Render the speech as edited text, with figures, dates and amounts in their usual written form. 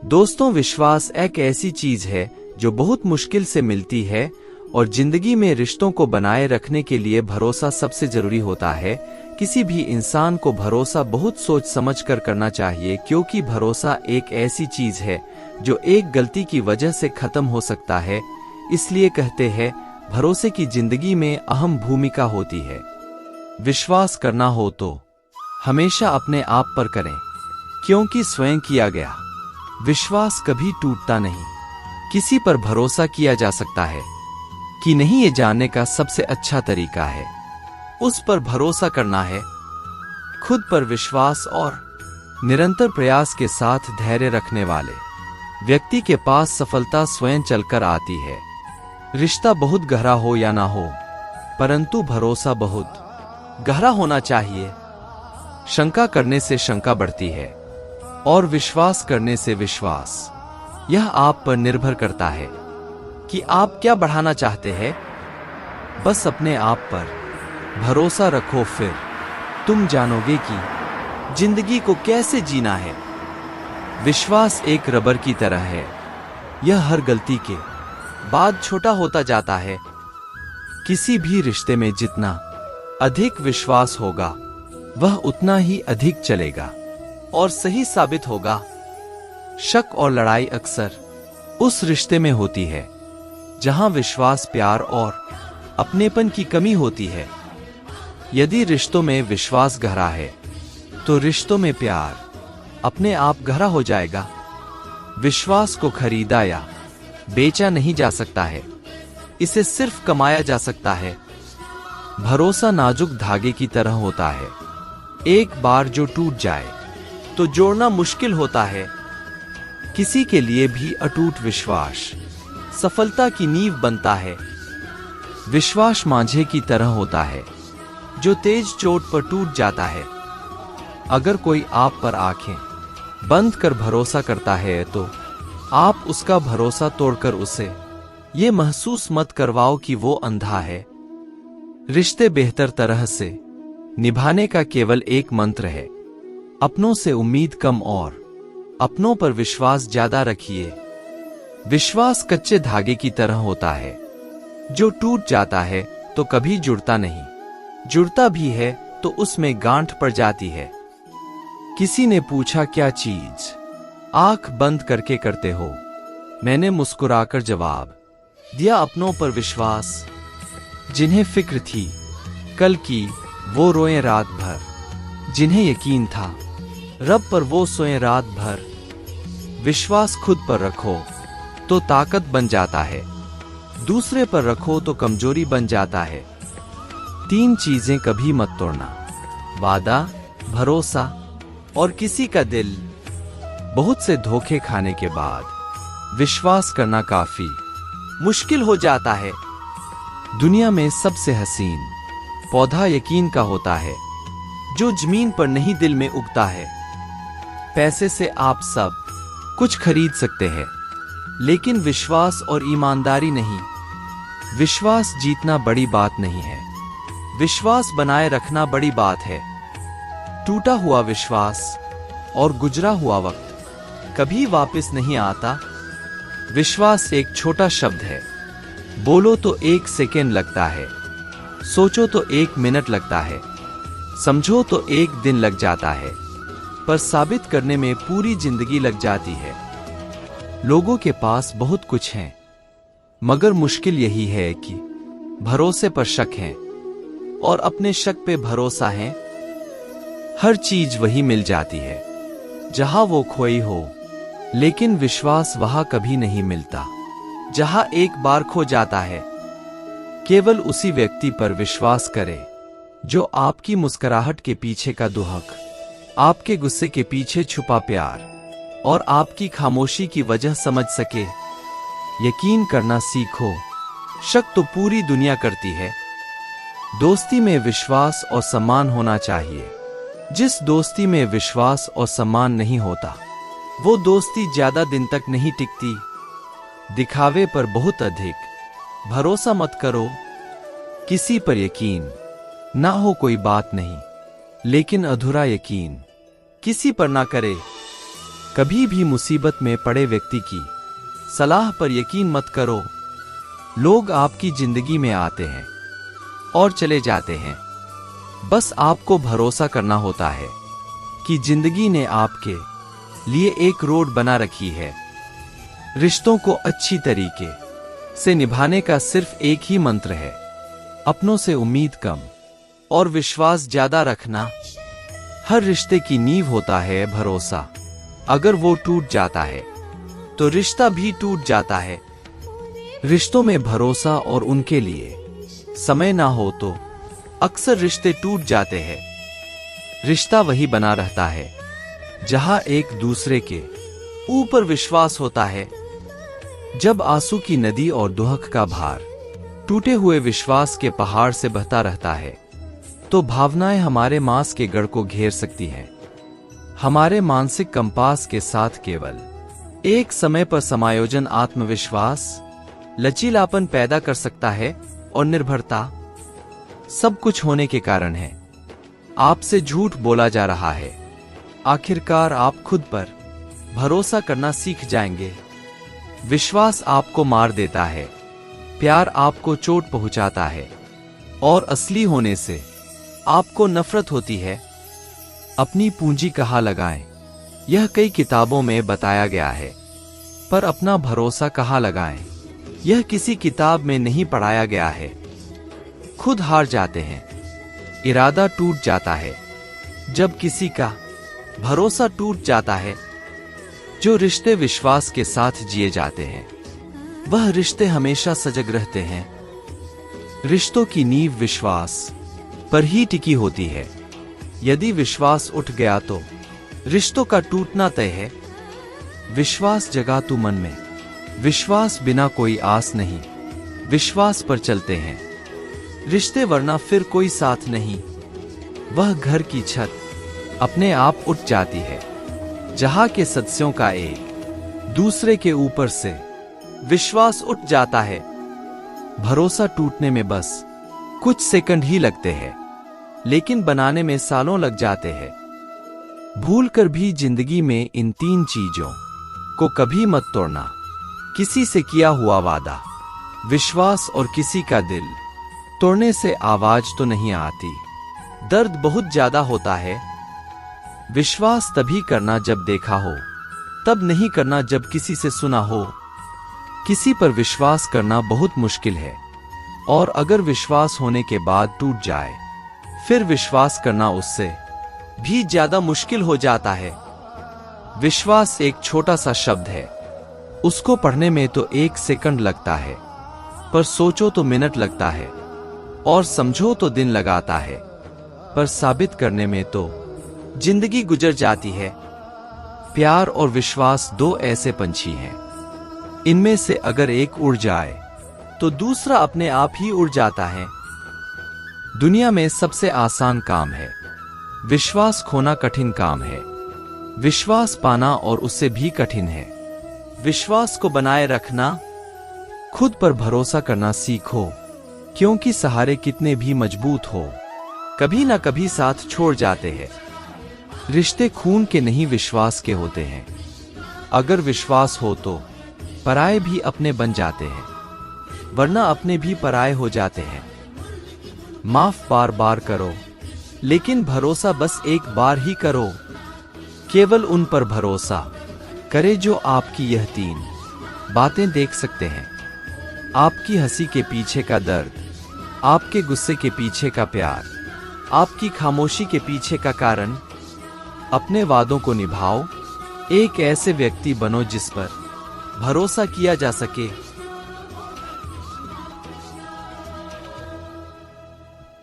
दोस्तों, विश्वास एक ऐसी चीज है जो बहुत मुश्किल से मिलती है और जिंदगी में रिश्तों को बनाए रखने के लिए भरोसा सबसे जरूरी होता है। किसी भी इंसान को भरोसा बहुत सोच समझ कर करना चाहिए, क्योंकि भरोसा एक ऐसी चीज है जो एक गलती की वजह से खत्म हो सकता है। इसलिए कहते हैं, भरोसे की जिंदगी में अहम भूमिका होती है। विश्वास करना हो तो हमेशा अपने आप पर करें, क्योंकि स्वयं किया गया विश्वास कभी टूटता नहीं। किसी पर भरोसा किया जा सकता है कि नहीं, ये जानने का सबसे अच्छा तरीका है उस पर भरोसा करना है। खुद पर विश्वास और निरंतर प्रयास के साथ धैर्य रखने वाले व्यक्ति के पास सफलता स्वयं चलकर आती है। रिश्ता बहुत गहरा हो या ना हो, परंतु भरोसा बहुत गहरा होना चाहिए। शंका करने से शंका बढ़ती है और विश्वास करने से विश्वास। यह आप पर निर्भर करता है कि आप क्या बढ़ाना चाहते हैं। बस अपने आप पर भरोसा रखो, फिर तुम जानोगे कि जिंदगी को कैसे जीना है। विश्वास एक रबर की तरह है, यह हर गलती के बाद छोटा होता जाता है। किसी भी रिश्ते में जितना अधिक विश्वास होगा, वह उतना ही अधिक चलेगा और सही साबित होगा। शक और लड़ाई अक्सर उस रिश्ते में होती है जहां विश्वास, प्यार और अपनेपन की कमी होती है। यदि रिश्तों में विश्वास गहरा है तो रिश्तों में प्यार अपने आप गहरा हो जाएगा। विश्वास को खरीदा या बेचा नहीं जा सकता है, इसे सिर्फ कमाया जा सकता है। भरोसा नाजुक धागे की तरह होता है, एक बार जो टूट जाए तो जोड़ना मुश्किल होता है। किसी के लिए भी अटूट विश्वास सफलता की नींव बनता है। विश्वास मांझे की तरह होता है जो तेज चोट पर टूट जाता है। अगर कोई आप पर आंखें बंद कर भरोसा करता है तो आप उसका भरोसा तोड़कर उसे ये महसूस मत करवाओ कि वो अंधा है। रिश्ते बेहतर तरह से निभाने का केवल एक मंत्र है, अपनों से उम्मीद कम और अपनों पर विश्वास ज्यादा रखिए। विश्वास कच्चे धागे की तरह होता है, जो टूट जाता है तो कभी जुड़ता नहीं, जुड़ता भी है तो उसमें गांठ पड़ जाती है। किसी ने पूछा, क्या चीज आंख बंद करके करते हो? मैंने मुस्कुराकर जवाब दिया, अपनों पर विश्वास। जिन्हें फिक्र थी कल की, वो रोए रात भर। जिन्हें यकीन था रब पर, वो सोए रात भर। विश्वास खुद पर रखो तो ताकत बन जाता है, दूसरे पर रखो तो कमजोरी बन जाता है। 3 चीजें कभी मत तोड़ना, वादा, भरोसा और किसी का दिल। बहुत से धोखे खाने के बाद विश्वास करना काफी मुश्किल हो जाता है। दुनिया में सबसे हसीन पौधा यकीन का होता है, जो जमीन पर नहीं दिल में उगता है। पैसे से आप सब कुछ खरीद सकते हैं, लेकिन विश्वास और ईमानदारी नहीं। विश्वास जीतना बड़ी बात नहीं है, विश्वास बनाए रखना बड़ी बात है। टूटा हुआ विश्वास और गुजरा हुआ वक्त कभी वापस नहीं आता। विश्वास एक छोटा शब्द है, बोलो तो 1 सेकेंड लगता है, सोचो तो 1 मिनट लगता है, समझो तो 1 दिन लग जाता है, पर साबित करने में पूरी जिंदगी लग जाती है। लोगों के पास बहुत कुछ है, मगर मुश्किल यही है कि भरोसे पर शक है और अपने शक पे भरोसा है। हर चीज वही मिल जाती है जहां वो खोई हो, लेकिन विश्वास वहां कभी नहीं मिलता जहां एक बार खो जाता है। केवल उसी व्यक्ति पर विश्वास करें जो आपकी मुस्कुराहट के पीछे का दुहक, आपके गुस्से के पीछे छुपा प्यार और आपकी खामोशी की वजह समझ सके। यकीन करना सीखो, शक तो पूरी दुनिया करती है। दोस्ती में विश्वास और सम्मान होना चाहिए। जिस दोस्ती में विश्वास और सम्मान नहीं होता, वो दोस्ती ज्यादा दिन तक नहीं टिकती। दिखावे पर बहुत अधिक भरोसा मत करो। किसी पर यकीन ना हो कोई बात नहीं, लेकिन अधूरा यकीन किसी पर ना करे। कभी भी मुसीबत में पड़े व्यक्ति की सलाह पर यकीन मत करो। लोग आपकी जिंदगी में आते हैं और चले जाते हैं। बस आपको भरोसा करना होता है कि जिंदगी ने आपके लिए एक रोड बना रखी है। रिश्तों को अच्छी तरीके से निभाने का सिर्फ एक ही मंत्र है, अपनों से उम्मीद कम और विश्वास ज्यादा रखना। हर रिश्ते की नींव होता है भरोसा। अगर वो टूट जाता है तो रिश्ता भी टूट जाता है। रिश्तों में भरोसा और उनके लिए समय ना हो तो अक्सर रिश्ते टूट जाते हैं। रिश्ता वही बना रहता है जहां एक दूसरे के ऊपर विश्वास होता है। जब आंसू की नदी और दुहक का भार टूटे हुए विश्वास के पहाड़ से बहता रहता है तो भावनाएं हमारे मांस के गढ़ को घेर सकती हैं। हमारे मानसिक कंपास के साथ केवल एक समय पर समायोजन आत्मविश्वास, लचीलापन पैदा कर सकता है और निर्भरता सब कुछ होने के कारण है। आपसे झूठ बोला जा रहा है। आखिरकार आप खुद पर भरोसा करना सीख जाएंगे। विश्वास आपको मार देता है, प्यार आपको चोट पहुंचाता है और असली होने से आपको नफरत होती है। अपनी पूंजी कहाँ लगाएं, यह कई किताबों में बताया गया है, पर अपना भरोसा कहाँ लगाएं, यह किसी किताब में नहीं पढ़ाया गया है। खुद हार जाते हैं, इरादा टूट जाता है जब किसी का भरोसा टूट जाता है। जो रिश्ते विश्वास के साथ जिए जाते हैं वह रिश्ते हमेशा सजग रहते हैं। रिश्तों की नींव विश्वास पर ही टिकी होती है। यदि विश्वास उठ गया तो रिश्तों का टूटना तय है। विश्वास जगा तू मन में, विश्वास बिना कोई आस नहीं। विश्वास पर चलते हैं रिश्ते, वरना फिर कोई साथ नहीं। वह घर की छत अपने आप उठ जाती है जहां के सदस्यों का एक दूसरे के ऊपर से विश्वास उठ जाता है। भरोसा टूटने में बस कुछ सेकंड ही लगते हैं, लेकिन बनाने में सालों लग जाते हैं। भूल कर भी जिंदगी में इन 3 चीजों को कभी मत तोड़ना। किसी से किया हुआ वादा, विश्वास और किसी का दिल तोड़ने से आवाज तो नहीं आती, दर्द बहुत ज्यादा होता है। विश्वास तभी करना जब देखा हो, तब नहीं करना जब किसी से सुना हो। किसी पर विश्वास करना बहुत मुश्किल है, और अगर विश्वास होने के बाद टूट जाए फिर विश्वास करना उससे भी ज्यादा मुश्किल हो जाता है। विश्वास एक छोटा सा शब्द है, उसको पढ़ने में तो 1 सेकंड लगता है, पर सोचो तो मिनट लगता है, और समझो तो दिन लगाता है, पर साबित करने में तो जिंदगी गुजर जाती है। प्यार और विश्वास 2 ऐसे पंछी हैं, इनमें से अगर एक उड़ जाए तो दूसरा अपने आप ही उड़ जाता है। दुनिया में सबसे आसान काम है विश्वास खोना, कठिन काम है विश्वास पाना, और उससे भी कठिन है विश्वास को बनाए रखना। खुद पर भरोसा करना सीखो, क्योंकि सहारे कितने भी मजबूत हो कभी ना कभी साथ छोड़ जाते हैं। रिश्ते खून के नहीं विश्वास के होते हैं। अगर विश्वास हो तो पराये भी अपने बन जाते हैं, वरना अपने भी पराये हो जाते हैं। माफ बार बार करो, लेकिन भरोसा बस एक बार ही करो। केवल उन पर भरोसा करे जो आपकी यह 3 बातें देख सकते हैं। आपकी हंसी के पीछे का दर्द, आपके गुस्से के पीछे का प्यार, आपकी खामोशी के पीछे का कारण। अपने वादों को निभाओ, एक ऐसे व्यक्ति बनो जिस पर भरोसा किया जा सके।